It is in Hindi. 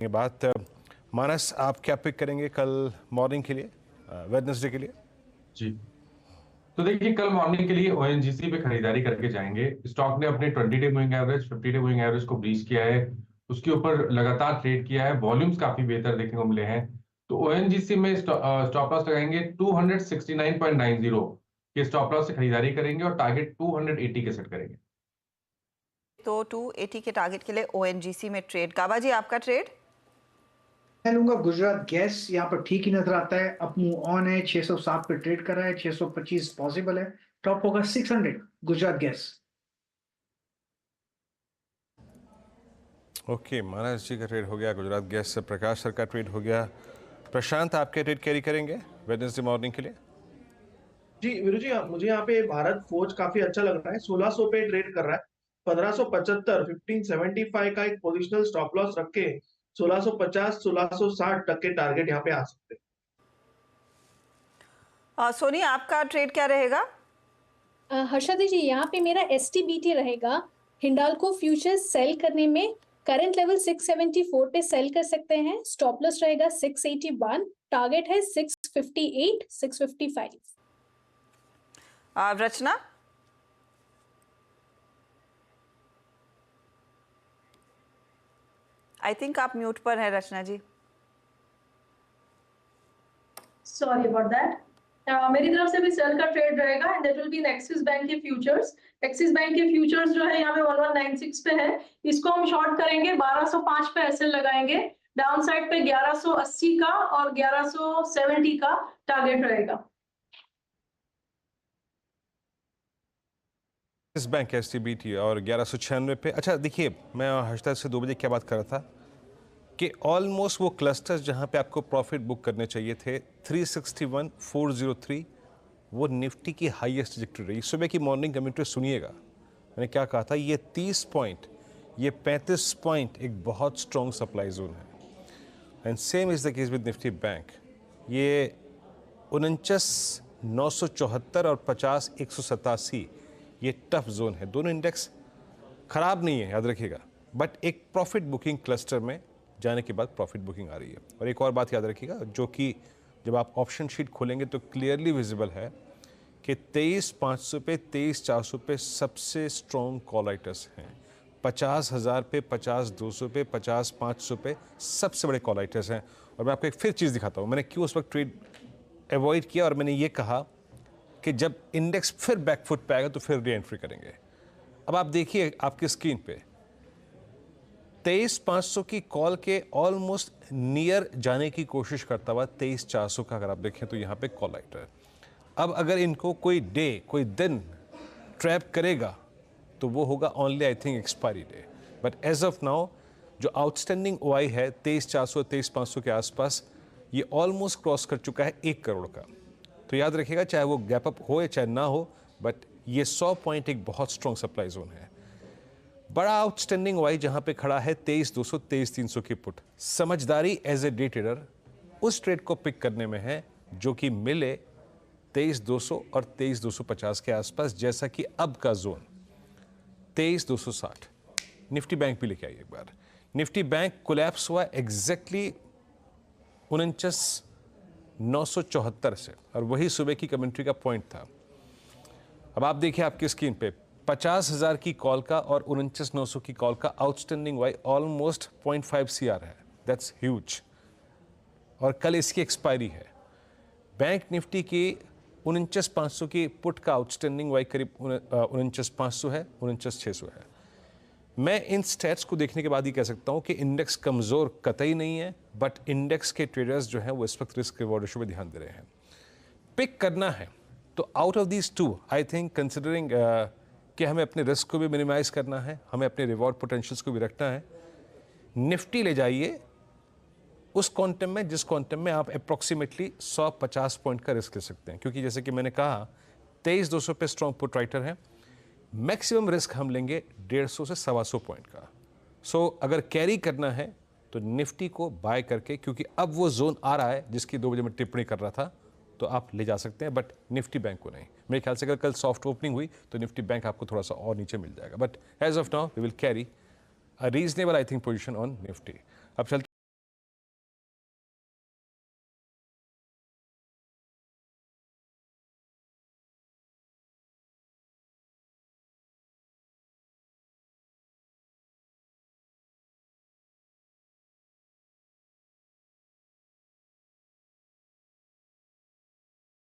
ये बात मानस, आप क्या पिक करेंगे कल मॉर्निंग के लिए, वेडनेसडे के लिए? जी। तो देखिए, कल मॉर्निंग के लिए ओएनजीसी पे खरीदारी करके जाएंगे। स्टॉक ने अपने 20 day moving average 50 day moving average को ब्रीच किया है। उसके ऊपर लगातार ट्रेड किया है। वॉल्यूम्स काफी बेहतर देखने को मिले हैं। तो ओएनजीसी में स्टॉप लॉस लगाएंगे 269.90 के स्टॉप लॉस से खरीदारी करेंगे और टारगेट 280 के सेट करेंगे। तो 280 के टारगेट के लिए ओएनजीसी में ट्रेड। काबा जी, आपका ट्रेड? मैं लूंगा गुजरात गैस। यहाँ पर ठीक ही नजर आता है, अप मूव ऑन है, 607 पे ट्रेड कर रहा है, 625 पॉसिबल है, टॉप होगा 600 गुजरात गैस। ओके, मानस जी का ट्रेड हो गया गुजरात गैस से। प्रकाश सर का ट्रेड हो गया। प्रशांत, आपके ट्रेड कैरी करेंगे वेडनेसडे मॉर्निंग के लिए? जी वीरू जी, मुझे यहाँ पे भारत फोर्ज काफी अच्छा लग रहा है। 1600 पे ट्रेड कर रहा है। 1575 1575 का एक पोजिशनल स्टॉप लॉस रख के 1650 1660 तक के टारगेट यहाँ पे आ सकते हैं। सोनी, आपका ट्रेड क्या रहेगा? हर्षदी जी, यहाँ पे मेरा STBT रहेगा। हिंडाल्को फ्यूचर्स सेल करने में करंट लेवल 674 पे सेल कर सकते हैं। स्टॉप लॉस रहेगा 681, टारगेट है 658 655। रचना? आई थिंक आप म्यूट पर हैं Rachna ji. Sorry about that. मेरी तरफ से भी सेल का ट्रेड रहेगा and that will be in Axis Bank के फ्यूचर्स। एक्सिस बैंक के फ्यूचर्स जो है यहाँ पे 1196 पे है। इसको हम शॉर्ट करेंगे, 1205 पे एसएल लगाएंगे। डाउन साइड पे 1180 का और 1170 का टारगेट रहेगा। इस बैंक STBT और 1196 पे। अच्छा देखिए, मैं हर्षदा से 2 बजे क्या बात कर रहा था कि ऑलमोस्ट वो क्लस्टर्स जहां पे आपको प्रॉफिट बुक करने चाहिए थे, 361 403, वो निफ्टी की हाईएस्ट ट्रैजेक्टरी रही। सुबह की मॉर्निंग कमेंट्री सुनिएगा, मैंने क्या कहा था। ये 30 पॉइंट, ये 35 पॉइंट एक बहुत स्ट्रॉन्ग सप्लाई जोन है। And same is the case with Nifty bank. ये 49 974 और 50 187, ये टफ जोन है। दोनों इंडेक्स खराब नहीं है, याद रखिएगा, बट एक प्रॉफिट बुकिंग क्लस्टर में जाने के बाद प्रॉफिट बुकिंग आ रही है। और एक और बात याद रखिएगा, जो कि जब आप ऑप्शन शीट खोलेंगे तो क्लियरली विजिबल है कि 23,500 पे 23,400 पे सबसे स्ट्रॉन्ग कॉल राइटर्स हैं। 50,000 पे 50,200 पे 50,500 पे सबसे बड़े कॉल राइटर्स हैं। और मैं आपको एक फिर चीज़ दिखाता हूँ, मैंने क्यों उस वक्त ट्रेड अवॉइड किया, और मैंने ये कहा कि जब इंडेक्स फिर बैकफुट पे आएगा तो फिर री एंट्री करेंगे। अब आप देखिए आपकी स्क्रीन पे 23,500 की कॉल के ऑलमोस्ट नियर जाने की कोशिश करता हुआ 23,400 का अगर आप देखें तो यहाँ पे कॉल राइटर है। अब अगर इनको कोई डे, कोई दिन ट्रैप करेगा तो वो होगा only I think expiry day. But as of now जो आउटस्टैंडिंग OI है 23,400 23,500 के आसपास, ये ऑलमोस्ट क्रॉस कर चुका है 1 करोड़ का। तो याद रखिएगा, चाहे वो गैप अप हो या चाहे ना हो, बट ये 100 पॉइंट एक बहुत स्ट्रॉन्ग सप्लाई जोन है। बड़ा आउटस्टैंडिंग OI जहां पे खड़ा है 23,200 23,300 की पुट। समझदारी एज ए डे ट्रेडर उस ट्रेड को पिक करने में है जो कि मिले 23,200 और 23,250 के आसपास, जैसा कि अब का जोन 23,260। निफ्टी बैंक भी लेके आइए एक बार। निफ्टी बैंक कोलैप्स हुआ एग्जैक्टली 49,974 से, और वही सुबह की कमेंट्री का पॉइंट था। अब आप देखिए आपकी स्क्रीन पे 50,000 की कॉल का और 49,900 की कॉल का आउटस्टैंडिंग वाई ऑलमोस्ट 0.5 CR है। That's huge. और कल इसकी एक्सपायरी है। बैंक निफ्टी की 49,500 की पुट का आउटस्टैंडिंग वाई करीब 49,500 है, 49,600 है। मैं इन स्टैट्स को देखने के बाद ही कह सकता हूं कि इंडेक्स कमज़ोर कतई नहीं है, बट इंडेक्स के ट्रेडर्स जो हैं वो इस वक्त रिस्क रिवॉर्ड रेशो पे ध्यान दे रहे हैं। पिक करना है तो out of these two, I think considering कि हमें अपने रिस्क को भी मिनिमाइज करना है, हमें अपने रिवॉर्ड पोटेंशियल्स को भी रखना है, निफ्टी ले जाइए उस क्वांटम में जिस क्वांटम में आप अप्रॉक्सीमेटली 150 पॉइंट का रिस्क ले सकते हैं। क्योंकि जैसे कि मैंने कहा 23,200 पे स्ट्रॉन्ग पुट राइटर है, मैक्सिमम रिस्क हम लेंगे 150 से 125 पॉइंट का। सो अगर कैरी करना है तो निफ्टी को बाय करके, क्योंकि अब वो जोन आ रहा है जिसकी 2 बजे मैं टिप्पणी कर रहा था, तो आप ले जा सकते हैं, बट निफ्टी बैंक को नहीं। मेरे ख्याल से अगर कल सॉफ्ट ओपनिंग हुई तो निफ्टी बैंक आपको थोड़ा सा और नीचे मिल जाएगा, but as of now we will carry a reasonable I think position on Nifty. अब चलते